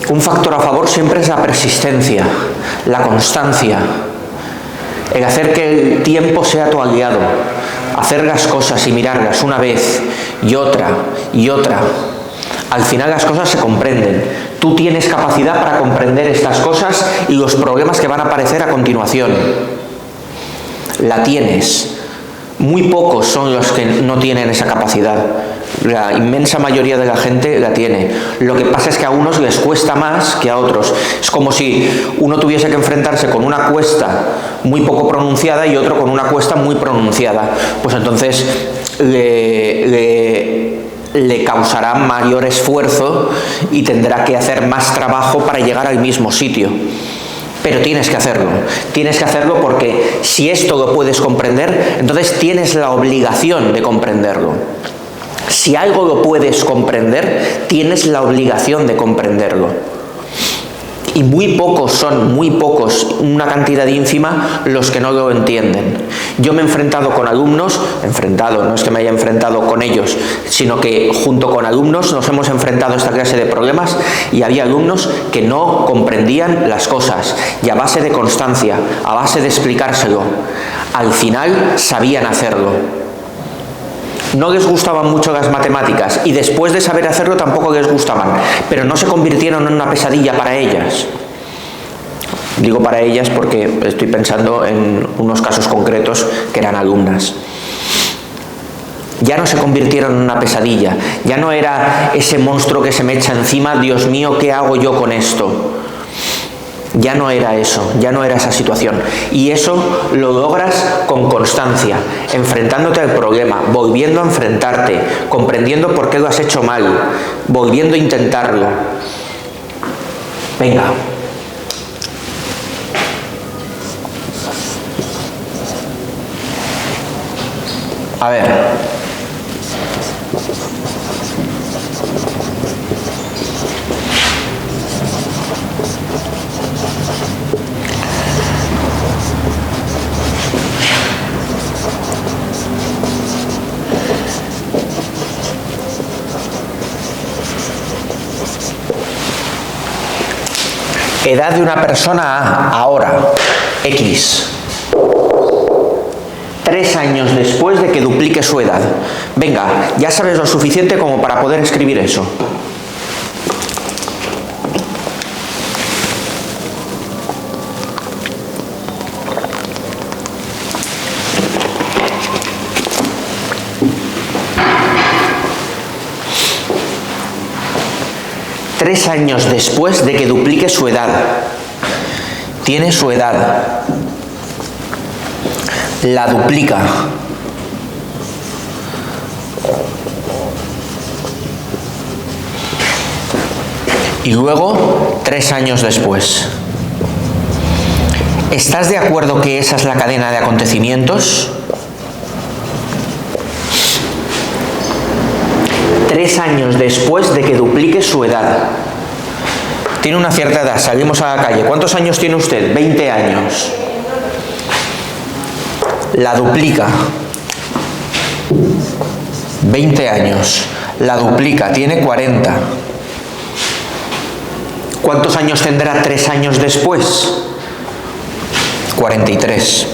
Un factor a favor siempre es la persistencia, la constancia, el hacer que el tiempo sea tu aliado, hacer las cosas y mirarlas una vez y otra y otra. Al final las cosas se comprenden. Tú tienes capacidad para comprender estas cosas y los problemas que van a aparecer a continuación. La tienes. Muy pocos son los que no tienen esa capacidad. La inmensa mayoría de la gente la tiene. Lo que pasa es que a unos les cuesta más que a otros. Es como si uno tuviese que enfrentarse con una cuesta muy poco pronunciada y otro con una cuesta muy pronunciada. Pues entonces le causará mayor esfuerzo y tendrá que hacer más trabajo para llegar al mismo sitio. Pero tienes que hacerlo porque si esto lo puedes comprender, entonces tienes la obligación de comprenderlo. Si algo lo puedes comprender, tienes la obligación de comprenderlo. Y muy pocos, una cantidad ínfima, los que no lo entienden. Yo me he enfrentado con alumnos, no es que me haya enfrentado con ellos, sino que junto con alumnos nos hemos enfrentado a esta clase de problemas y había alumnos que no comprendían las cosas y a base de constancia, a base de explicárselo, al final sabían hacerlo. No les gustaban mucho las matemáticas y después de saber hacerlo tampoco les gustaban, pero no se convirtieron en una pesadilla para ellas. Digo para ellas porque estoy pensando en unos casos concretos que eran alumnas. Ya no se convirtieron en una pesadilla, ya no era ese monstruo que se me echa encima, Dios mío, ¿qué hago yo con esto? Ya no era eso, ya no era esa situación. Y eso lo logras con constancia, enfrentándote al problema, volviendo a enfrentarte, comprendiendo por qué lo has hecho mal, volviendo a intentarlo. Venga. A ver. Edad de una persona A, ahora, X. 3 años después de que duplique su edad. Venga, ya sabes lo suficiente como para poder escribir eso. Tres años después de que duplique su edad. Tiene su edad. La duplica. Y luego, 3 años después. ¿Estás de acuerdo que esa es la cadena de acontecimientos? 3 años después de que duplique su edad. Tiene una cierta edad, salimos a la calle. ¿Cuántos años tiene usted? 20 años. La duplica. 20 años. La duplica, tiene 40. ¿Cuántos años tendrá 3 años después? 43.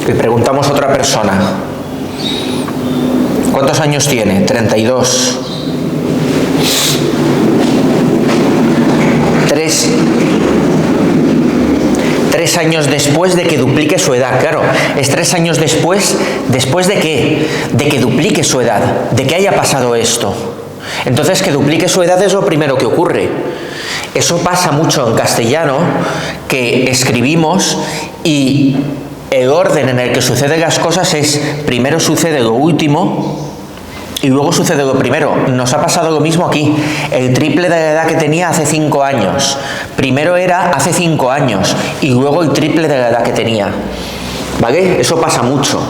Le preguntamos a otra persona. ¿Cuántos años tiene? 32. 3 años después de que duplique su edad. Claro, es 3 años después. ¿Después de qué? De que duplique su edad, de que haya pasado esto. Entonces, que duplique su edad es lo primero que ocurre. Eso pasa mucho en castellano, que escribimos y el orden en el que suceden las cosas es primero sucede lo último y luego sucede lo primero. Nos ha pasado lo mismo aquí. El triple de la edad que tenía hace 5 años. Primero era hace 5 años y luego el triple de la edad que tenía. ¿Vale? Eso pasa mucho.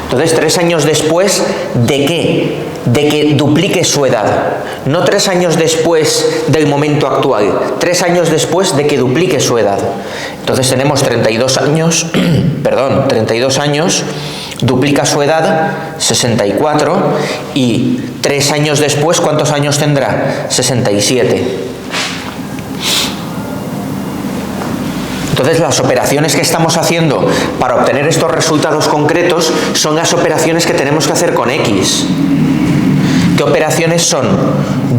Entonces, 3 años después, ¿de qué? De que duplique su edad. No 3 años después del momento actual. 3 años después de que duplique su edad. Entonces tenemos 32 años, 32 años duplica su edad, 64, y 3 años después, ¿cuántos años tendrá? 67. Entonces, las operaciones que estamos haciendo para obtener estos resultados concretos son las operaciones que tenemos que hacer con X. ¿Qué operaciones son?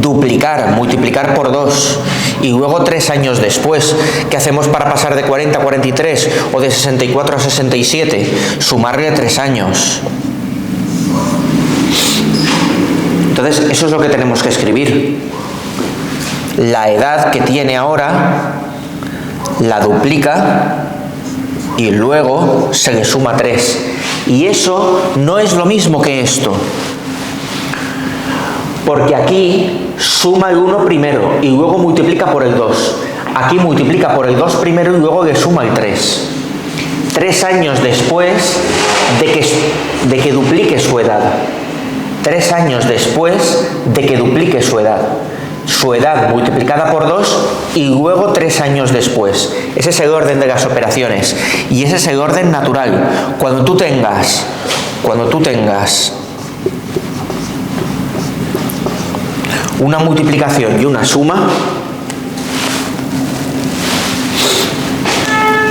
Duplicar, multiplicar por 2, y luego 3 años después, ¿qué hacemos para pasar de 40 a 43 o de 64 a 67? Sumarle 3 años. Entonces, eso es lo que tenemos que escribir. La edad que tiene ahora la duplica y luego se le suma 3. Y eso no es lo mismo que esto. Porque aquí suma el 1 primero y luego multiplica por el 2. Aquí multiplica por el 2 primero y luego le suma el 3. 3 años después de que duplique su edad. 3 años después de que duplique su edad. Su edad multiplicada por 2 y luego 3 años después. Ese es el orden de las operaciones. Y ese es el orden natural. Cuando tú tengas una multiplicación y una suma,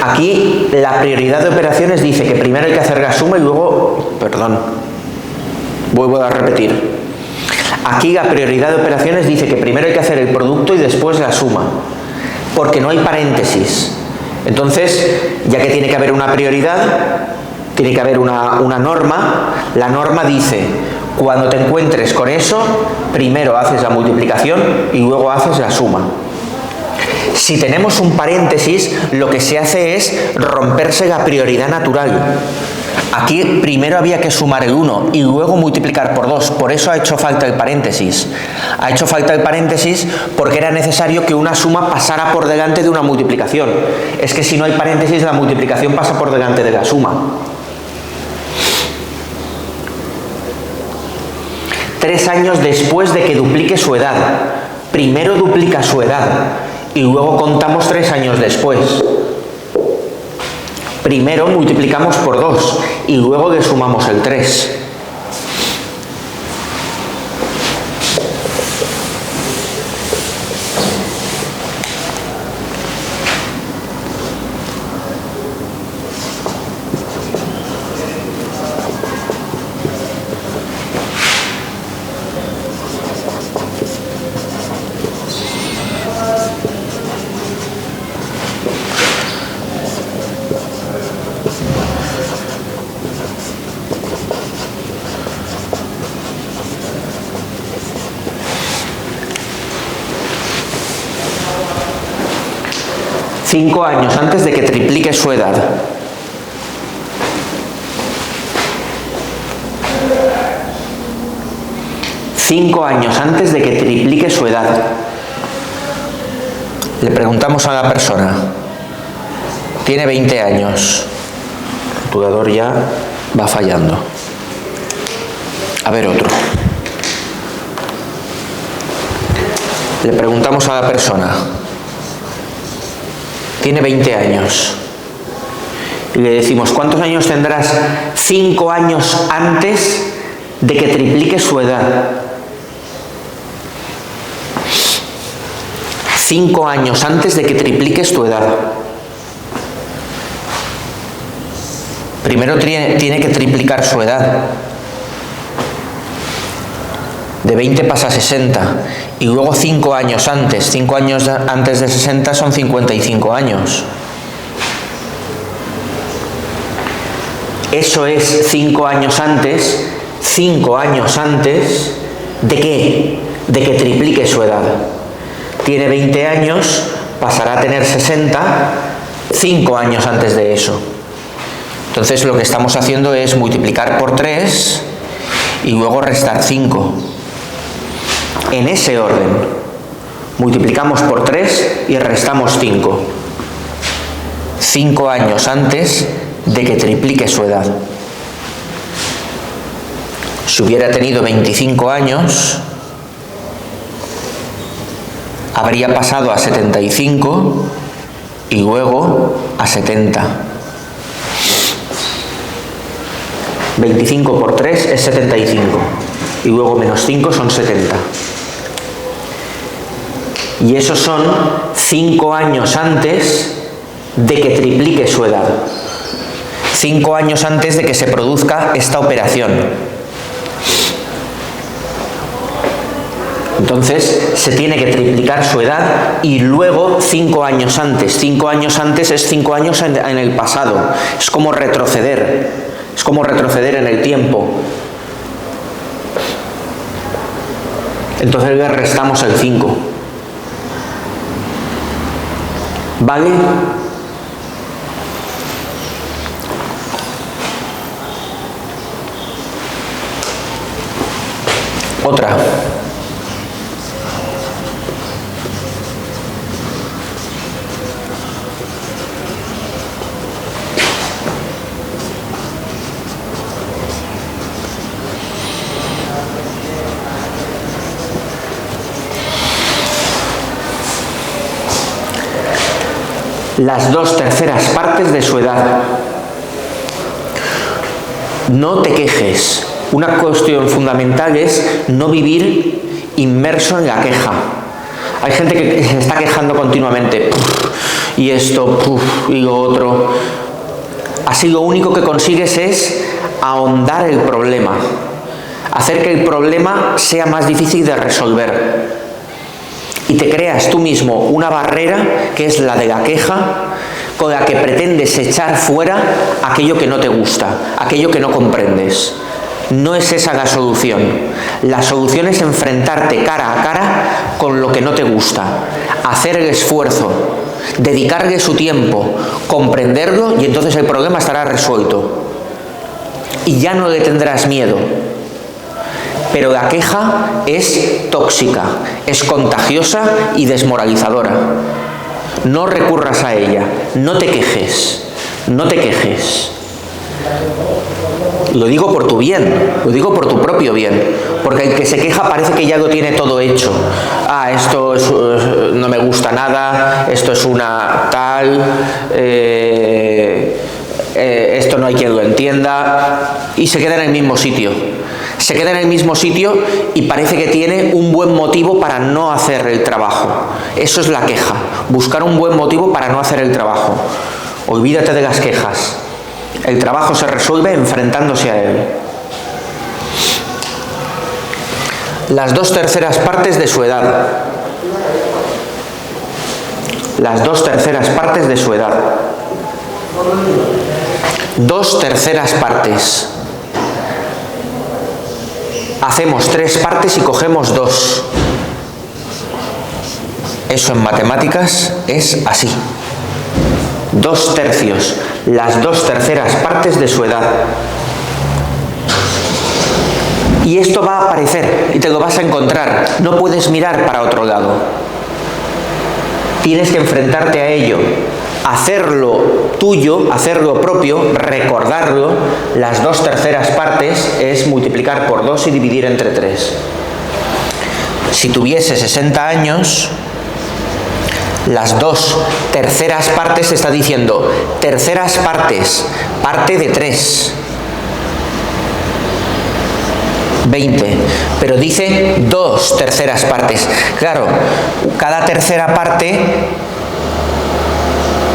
aquí la prioridad de operaciones dice que primero hay que hacer la suma y luego, vuelvo a repetir. Aquí la prioridad de operaciones dice que primero hay que hacer el producto y después la suma, porque no hay paréntesis. Entonces, ya que tiene que haber una prioridad, tiene que haber una norma. La norma dice: cuando te encuentres con eso, primero haces la multiplicación y luego haces la suma. Si tenemos un paréntesis, lo que se hace es romperse la prioridad natural. Aquí primero había que sumar el 1 y luego multiplicar por 2. Por eso ha hecho falta el paréntesis. Ha hecho falta el paréntesis porque era necesario que una suma pasara por delante de una multiplicación. Es que si no hay paréntesis, la multiplicación pasa por delante de la suma. 3 años después de que duplique su edad. Primero duplica su edad y luego contamos 3 años después. Primero multiplicamos por 2 y luego le sumamos el 3. Cinco años antes de que triplique su edad. Cinco años antes de que triplique su edad. Le preguntamos a la persona. Tiene 20 años. El calculador ya va fallando. A ver otro. Le preguntamos a la persona. Tiene 20 años. Y le decimos, ¿cuántos años tendrás 5 años antes de que triplique su edad? 5 años antes de que tripliques tu edad. Primero tiene que triplicar su edad. De 20 pasa a 60. Y luego 5 años antes. 5 años antes de 60 son 55 años. Eso es 5 años antes. 5 años antes de ¿qué? De que triplique su edad. Tiene 20 años, pasará a tener 60, 5 años antes de eso. Entonces lo que estamos haciendo es multiplicar por 3 y luego restar 5. En ese orden. Multiplicamos por 3 y restamos 5. 5 años antes de que triplique su edad. Si hubiera tenido 25 años, habría pasado a 75 y luego a 70. 25 por 3 es 75. Y luego menos 5 son 70. Y esos son 5 años antes de que triplique su edad. 5 años antes de que se produzca esta operación. Entonces se tiene que triplicar su edad y luego 5 años antes. 5 años antes es 5 años en el pasado. Es como retroceder. Es como retroceder en el tiempo. Entonces le restamos el 5. ¿Vale? Otra. Las 2/3 partes de su edad. No te quejes. Una cuestión fundamental es no vivir inmerso en la queja. Hay gente que se está quejando continuamente. Y esto, y lo otro. Así lo único que consigues es ahondar el problema. Hacer que el problema sea más difícil de resolver. Y te creas tú mismo una barrera, que es la de la queja, con la que pretendes echar fuera aquello que no te gusta, aquello que no comprendes. No es esa la solución. La solución es enfrentarte cara a cara con lo que no te gusta, hacer el esfuerzo, dedicarle su tiempo, comprenderlo y entonces el problema estará resuelto. Y ya no le tendrás miedo. Pero la queja es tóxica, es contagiosa y desmoralizadora. No recurras a ella, no te quejes, no te quejes. Lo digo por tu bien, lo digo por tu propio bien, porque el que se queja parece que ya lo tiene todo hecho. Esto no me gusta nada, esto es una tal, esto no hay quien lo entienda, y se queda en el mismo sitio. Se queda en el mismo sitio y parece que tiene un buen motivo para no hacer el trabajo. Eso es la queja, buscar un buen motivo para no hacer el trabajo. Olvídate de las quejas. El trabajo se resuelve enfrentándose a él. Las 2/3 partes de su edad. Las 2/3 partes de su edad. 2/3 partes. Hacemos 3 partes y cogemos 2. Eso en matemáticas es así. 2/3, las 2/3 partes de su edad. Y esto va a aparecer y te lo vas a encontrar. No puedes mirar para otro lado. Tienes que enfrentarte a ello. Hacerlo tuyo, hacerlo propio, recordarlo. Las 2/3 partes es multiplicar por 2 y dividir entre 3. Si tuviese 60 años, las 2/3 partes está diciendo terceras partes, parte de 3. 20, pero dice 2/3 partes. Claro, cada tercera parte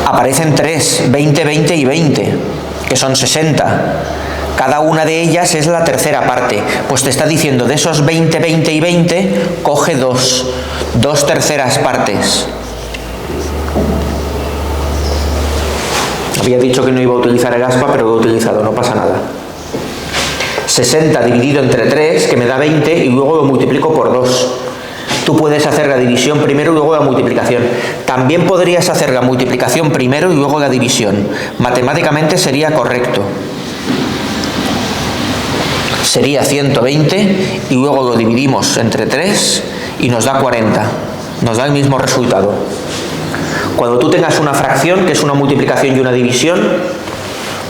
aparecen 3, 20, 20 y 20, que son 60. Cada una de ellas es la tercera parte. Pues te está diciendo, de esos 20, 20 y 20, coge 2/3 partes. Había dicho que no iba a utilizar el aspa, pero lo he utilizado, no pasa nada. 60 dividido entre 3, que me da 20, y luego lo multiplico por 2. Tú puedes hacer la división primero y luego la multiplicación. También podrías hacer la multiplicación primero y luego la división. Matemáticamente sería correcto. Sería 120 y luego lo dividimos entre 3 y nos da 40. Nos da el mismo resultado. Cuando tú tengas una fracción, que es una multiplicación y una división,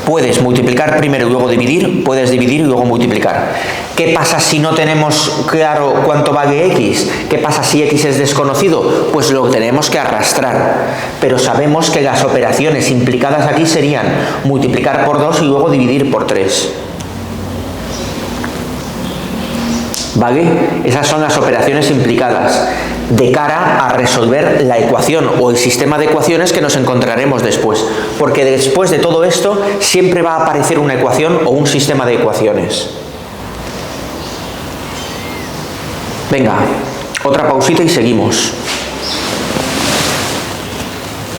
puedes multiplicar primero y luego dividir, puedes dividir y luego multiplicar. ¿Qué pasa si no tenemos claro cuánto vale x? ¿Qué pasa si x es desconocido? Pues lo tenemos que arrastrar. Pero sabemos que las operaciones implicadas aquí serían multiplicar por 2 y luego dividir por 3. ¿vale? Esas son las operaciones implicadas de cara a resolver la ecuación o el sistema de ecuaciones que nos encontraremos después, porque después de todo esto siempre va a aparecer una ecuación o un sistema de ecuaciones. Venga, otra pausita y seguimos.